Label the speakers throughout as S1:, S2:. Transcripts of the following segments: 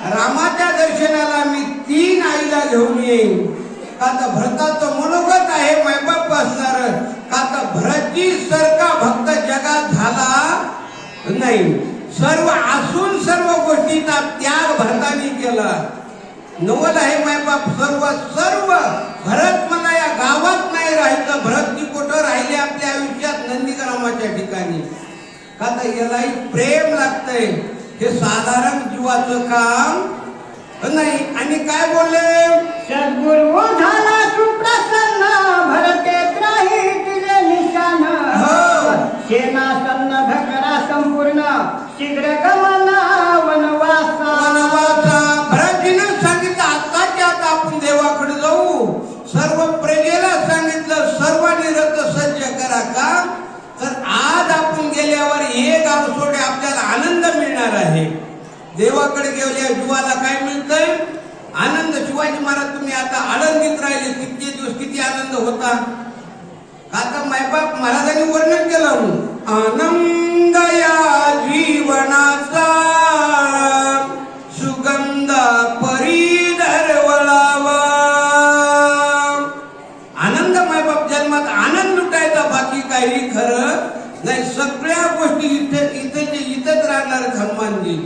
S1: रामाच्या दर्शनाला मी 3 आईला घेऊन येईन. का तर भरताचं मनोगत आहे मायबाप असणार. का तर भरतजी सारखा भक्त जगात झाला नाही. सर्व असून सर्व गोष्टीचा त्याग भरताने केला. नवल आहे मायबाप सर्व सर्व भरत मला या गावात नाही राहायचं. भरतजी कुठं राहिले आपल्या आयुष्यात नंदीग्रामाच्या ठिकाणी. का तर यालाही प्रेम लागतंय. हे साधारण जीवाचं काम नाही. आणि काय बोलले
S2: सद्गुरु झाला सुप्रसन्न भरते त्राही तिले निशान. सेना सन्न धकरा संपूर्ण शीघ्र गमना वनवासा.
S1: भरतजीनं सांगितलं आत्ताच्या आता आपण देवाकडे जाऊ. सर्व प्रजेला सांगितलं सर्वांनी रथ सज्ज करा. का तर आज आपण गेल्यावर एक अवसोडे आपल्याला आनंद मिळणार आहे. देवाकडे गेल्या जीवाला काय मिळतंय आनंद. शिवाजी महाराज तुम्ही आता आनंदीत राहिले किती दिवस किती आनंद होता. आता मायबाप महाराजांनी वर्णन केलं आनंद या जीवनाचा सुगंध परिधर वळावा. आनंद मायबाप जन्मात आनंद लुटायचा बाकी काही खरं नाही. सगळ्या गोष्टी इथेच राहणार हनुमानजी.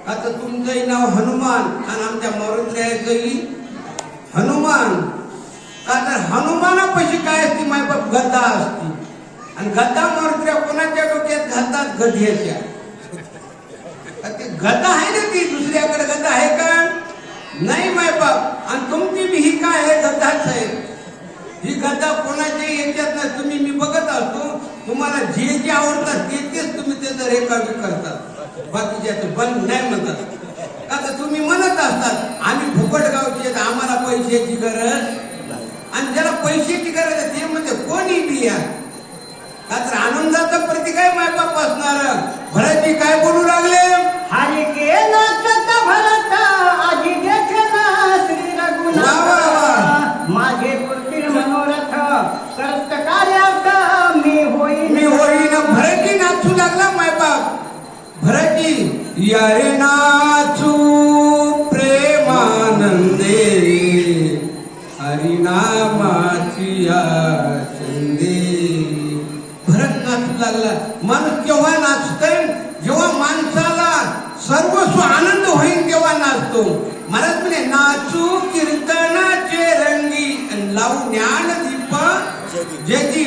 S1: आता तुमचंही नाव हनुमान आणि आमच्या मारुद्र्याचंही हनुमान. का तर हनुमानापाशी काय असते मायबाप गदा असते. आणि गदा मारुद्र्या कोणाच्या डोक्यात घालतात गध्याच्या. ते गदा आहे ना ती दुसऱ्याकडे गदा आहे का नाही मायबाप. आणि तुमची बी ही काय आहे गदाच आहे. ही गदा कोणाच्या याच्यात नाही. तुम्ही मी बघत असतो तुम्हाला जे जे आवडतात तेच तुम्ही त्याचं रेकॉर्ड करतात. बाकीच्याचं बंद नाही म्हणतात. का तर तुम्ही म्हणत असतात आम्ही भुकटगावचे आहेत आम्हाला पैशाची गरज. आणि ज्याला पैशाची गरज आहे ते म्हणते कोणी बिया. का तर आनंदाचं प्रतीक आहे मायबाप असणार. भरतजी काय बोलू लागले
S2: हरि के नाचत भरत आजी देखना श्री रघुनाथ. माझे पुरतील मनोरथ करत कार्यात मी होईन.
S1: भरतजी नाचू लागला मायबाप. भरतजी यारे नाचू प्रेमानंदे हरिनामाची चंदे. भरत नाचू लागला. माणूस केव्हा नाचतय जेव्हा माणसाला सर्वस्व आनंद होईल तेव्हा नाचतो. महाराज म्हणे नाचू कीर्तनाचे रंगी लावू ज्ञानदीप जगी.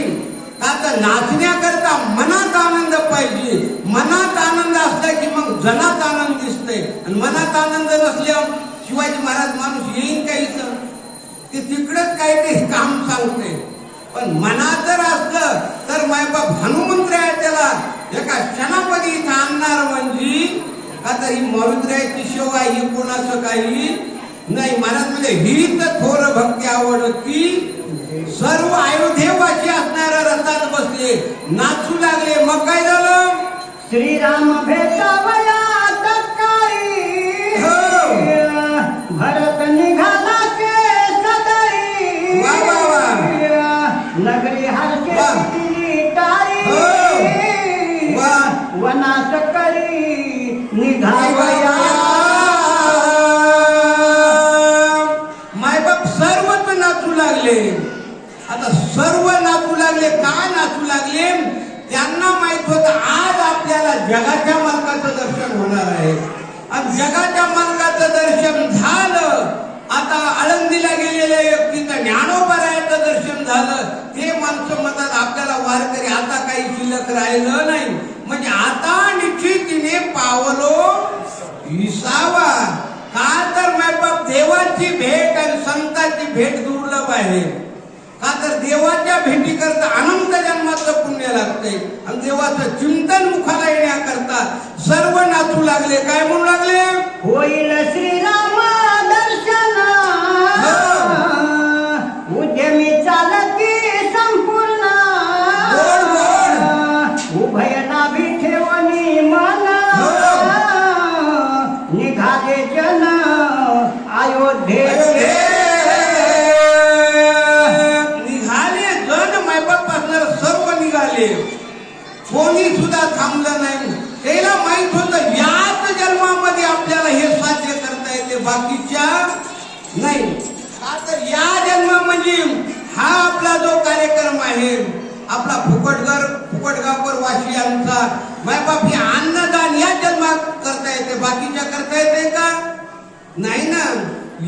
S1: का तर नाचण्याकरता मनात आनंद पाहिजे. मनात आनंद असला की मग जनात आनंद दिसतंय. आणि मनात आनंद नसल्यावर शिवाजी महाराज माणूस येईन काही ते तिकडच काहीतरी काम सांगते. पण मनात जर असलं तर मायबाप हनुमंत आहे त्याला एका क्षणामध्ये इथं आणणार. म्हणजे का तर ही मारुद्र्याची सेवा ही कोणाचं काही नाही. महाराज म्हणजे ही तर थोर भक्ती आवडती. सर्व अयोध्येवासी असणाऱ्या रथात बसले नाचू लागले. मग काय झालं
S2: श्रीराम भेटावया तत्काळी. भरत निघाला के सदरी. नगरी हरके टाळी. वनात करी निघावया.
S1: मायबाप सर्वच नाचू लागले. आता सर्व नाचू लागले. का नाचू लागले त्यांना माहित होतं आज आपल्याला जगाच्या मालकाचं दर्शन होणार आहे. आणि जगाच्या मालकाचं दर्शन झालं. आता आळंदीला गेलेल्या व्यक्तीचं ज्ञानोबरायाचं दर्शन झालं. ते माणसं म्हणतात आपल्याला वारकरी आता काही शिल्लक राहिलं नाही. म्हणजे आता निश्चितीने पावलो विसावा. का तर मायबाप देवाची भेट आणि संतांची भेट दुर्लभ आहे. का तर देवाच्या भेटी करता अनंत जन्माचं पुण्य लागतंय. आणि देवाचं चिंतन मुखाला येण्याकरता सर्व नाचू लागले. काय म्हणू लागले
S2: होईल श्रीराम दर्शन. उद्यमी चालती संपूर्ण. उभय नाभी ठेवणी मन. निघाले जन अयोध्ये.
S1: निघाले जन मायबाप असणार सर्व निघाले. कोणी सुद्धा थांबलं नाही. त्याला माहित होतं याच जन्मामध्ये आपल्याला हे साध्य करता बाकीच्या नाही. का तर या जन्मामध्ये हा आपला जो कार्यक्रम आहे आपला फुकटगावकर वासियांचा मायबाप हे अन्नदान या जन्मात करता येते, बाकीच्या करता येते का? नाही ना.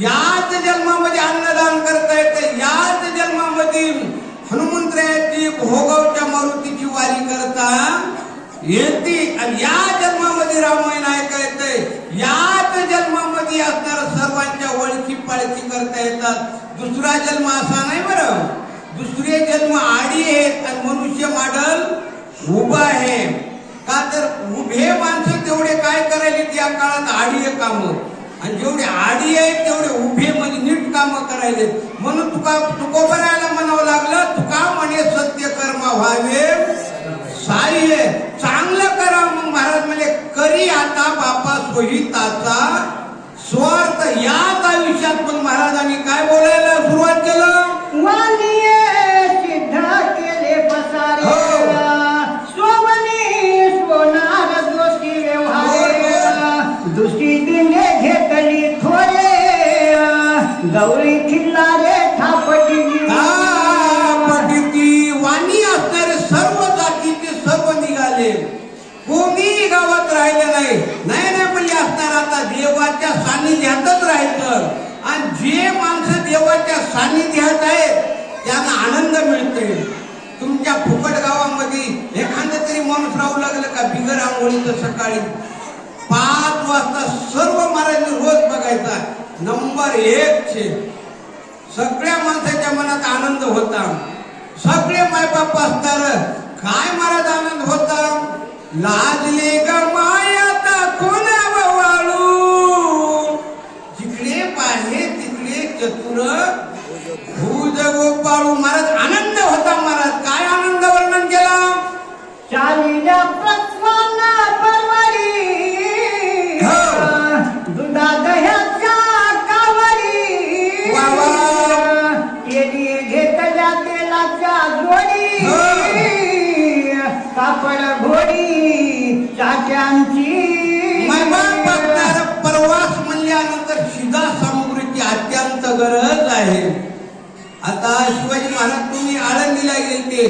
S1: याच जन्मामध्ये अन्नदान करता येते, याच जन्मामध्ये हनुमंतरायाची भोगावच्या मारुतीची वारी करता येते आणि या जन्मामध्ये रामायण ऐका येते, याच जन्मामध्ये असणाऱ्या सर्वांच्या ओळखी पाळखी करता येतात. दुसरा जन्म असा नाही बरं. दुसरे जन्म आडी आहेत आणि मनुष्य मॉडेल उभा आहे. का तर उभे माणसं तेवढे काय करायले या काळात आडीये काम आणि जेवढे आडी आहेत तेवढे उभे म्हणजे नीट काम करायले. म्हणून तुकोबरायला म्हणावं लागलं, तुका म्हणे सत्य कर्म व्हावे साह्य, चांगलं करा. मग महाराज म्हणजे करी आता बापा सोहिताचा स्वार्थ. याच आयुष्यात मग महाराजांनी काय बोलायला सुरुवात केलं?
S2: वाणिये सिद्ध केले पसारे, सोबनी सोनार दोषी व्यवहारे, दुसरी दिने घेतली थोरे, गौरी खिल्लारे थापटी
S1: वाणी असणारे सर्व जातीचे सर्व निघाले, कोणी गावात राहिलं नाही. नाही म्हणले असणार आता देवाच्या सानिध्यातच राहायचं. आणि जे माणसं देवाच्या सानिध्यात आहेत त्यांना आनंद मिळते. तुमच्या फुकट गावामध्ये एखादं तरी माणूस राहू लागलं का बिगर आंघोळीचं सकाळी 5 वाजता सर्व महाराजांनी रोज बघायचा. नंबर 1 छे सगळ्या माणसाच्या मनात आनंद होता. सगळे मायबाप असणार काय महाराज आनंद होता. लाजले ग माया कोण वाळू, जिकडे पाहे तिकडे चतुर भूज गोपाळू. महाराज आनंद होता. महाराज काय आनंद वर्णन केला.
S2: चालीला प्रत्वाना परवरी, दुधा दह्याच्या कावरी, केली घेतल्या तेलाच्या जोडी, कापड घोडी चाट्यांची.
S1: प्रवास म्हणल्यानंतर शिधा सामुग्रीची अत्यंत गरज आहे. आता शिवाजी महाराज तुम्ही आळंदीला गेलते,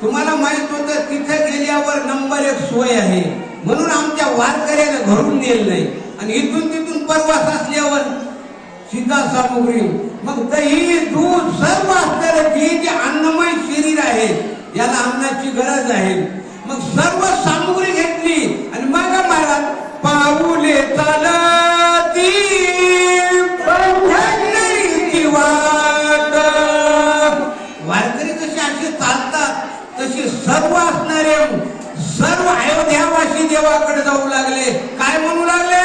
S1: तुम्हाला माहित होतं तिथे गेल्यावर नंबर 1 सोय आहे म्हणून आमच्या वारकऱ्याला घरून नेलं नाही. आणि इथून तिथून प्रवास असल्यावर शिधा सामुग्री मग दही दूध सर्व असणारे जे अन्नमय शरीर आहे याला अन्नाची गरज आहे. मग सर्व सामुग्री घेतली आणि मग महाराज पाऊले चालती पंढरीची वाट. वारकरी कशी अशी चालतात तशी सर्व असणारे सर्व अयोध्यावासी देवाकडे जाऊ लागले. काय म्हणू लागले.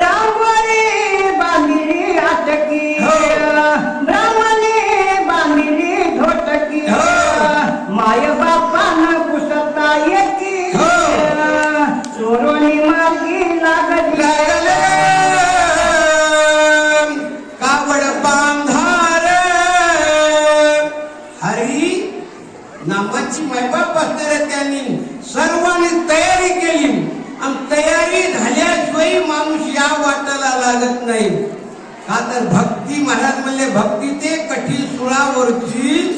S2: तांबरी बांधिली आटकी, ब्राह्मणी बांधिली धोटकी, माय बापानं पुसता येती, चोरोनी मार्गी लागली.
S1: कावड बांधार हरी नामाची मायबाप असणाऱ्या त्यांनी सर्वांनी तयारी केली आणि तयारी झाल्याशिवाय माणूस या वाटाला लागत नाही. का तर भक्ती महाराज म्हणले भक्ती ते कठी सुळावरची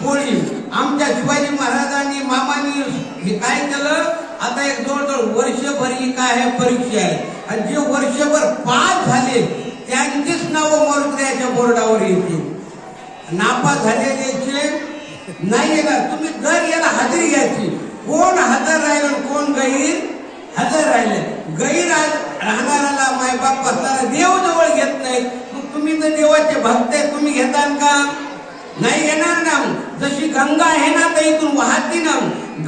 S1: पोळी. आमच्या शिवाजी महाराजांनी मामानी हे काय केलं. आता एक जवळजवळ वर्षभर ही काय आहे परीक्षा आहे आणि जे वर्षभर पास झाले त्यांचीच नावं मारुतीच्या बोर्डावर येतील. नापास झालेल्याचे नाही येणार. तुम्ही दर याला हजेरी घ्यायची. कोण हजर राहिलं कोण गैर हजर राहिले. गैर राहणाऱ्याला मायबाप असणारा देव जवळ घेत नाहीत. मग तुम्ही तर देवाचे भक्त आहे तुम्ही घेताल का. नाही येणार ना. जशी गंगा आहे ना तर इथून वाहती ना.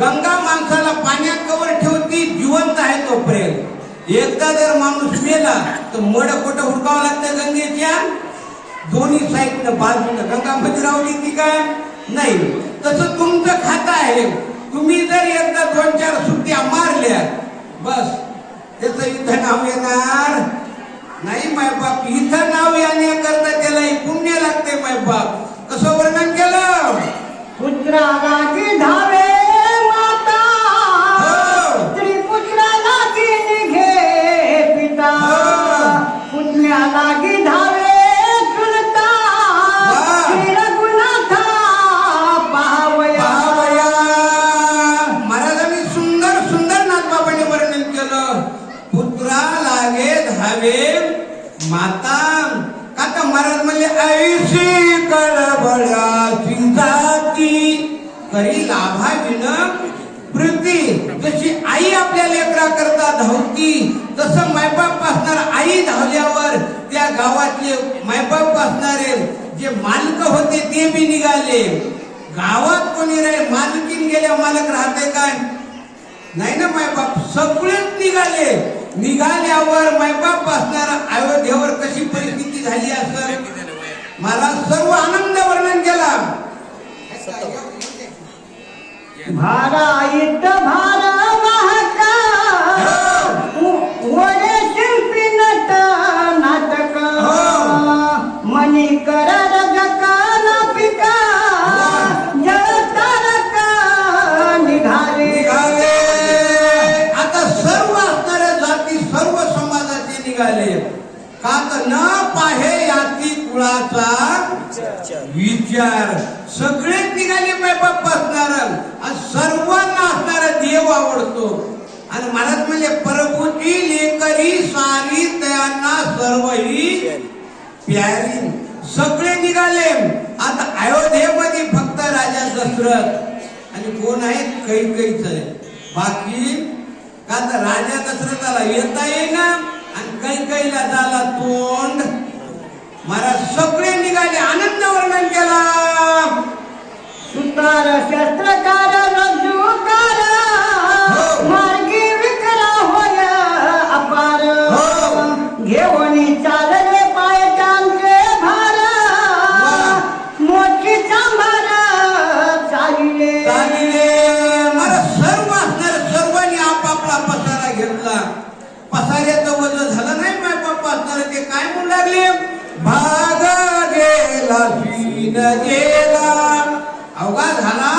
S1: गंगा माणसाला पाण्यात कवर ठेवती जिवंत आहे तोपर्यंत. एकदा जर माणूस मेला तर मड कुठं हुडकावं लागतं गंगेच्या दोन्ही साईडनं बाजूनं. गंगा मध्ये रावली ती काय नाही. तसं तुमचं खातं आहे. तुम्ही जर एकदा 2-4 सुट्ट्या मारल्या बस त्याचं इथं नाव येणार नाही. मायबाप इथं नाव येण्याकरता त्याला पुण्य लागते. मायबाप कसं वर्णन केलं.
S2: पुत्राला की धावे माता, स्त्री पुत्राला की निघे पिता, पुण्याला
S1: माता काका महाराज म्हणले ऐशी कळबळाची जाती करी लाभाविन प्रीती. जशी आई आपल्या लेकरा करता धावती तसं मायबाप असणार आई धावल्यावर त्या गावातले मायबाप असणारे जे मालक होते ते बी निघाले. गावात कोणी राहील मालकीन गेल्या मालक राहते काय नाही ना. मायबाप सगळेच निघाले. निघाल्यावर मायबाप असणारा अयोध्येवर कशी परिस्थिती झाली असेल मला सर्व आनंद वर्णन केला.
S2: भाराईत भारा वाहका वडे शिल्पी नट नाटक मनी कर रजकान पिका जळतारका निघाले.
S1: आता सर्व असणाऱ्या जाती सर्व समाजाचे निघाले. का तर न पाहे याती कुळाचा विचार. सगळेच निघाले मायबाप असणार आणि सर्वांना असणारा देव आवडतो. आणि महाराज म्हणजे प्रभूची लेकरी सारी त्यांना सर्व ही प्यारी. सगळे निघाले. आता अयोध्येमध्ये फक्त राजा दशरथ आणि कोण आहे कैकईच आहे. बाकी का तर राजा दशरथाला येता येईना आणि कैकईला झाला तोंड. महाराज सगळे निघाले. आनंद वर्णन केला.
S2: सुतार शस्त्रकार रज्जुकार मार्गी विकरा होय अपार घेऊन चालले पायटांचे भार मोठी चांभार चालिले.
S1: मला सर्व असणार सर्वांनी आपापला पसारा घेतला. पसाऱ्याचं वजन झालं नाही मायबाप असणार ते काय म्हणू लागले भाग गेला शीन गेला अवघा झाला.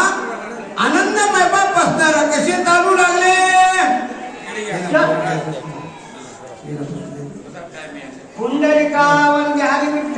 S1: आनंद मायबाप असणारा कसे चालू लागले.
S2: पुंडलिका वंद्य हरी विठ्ठल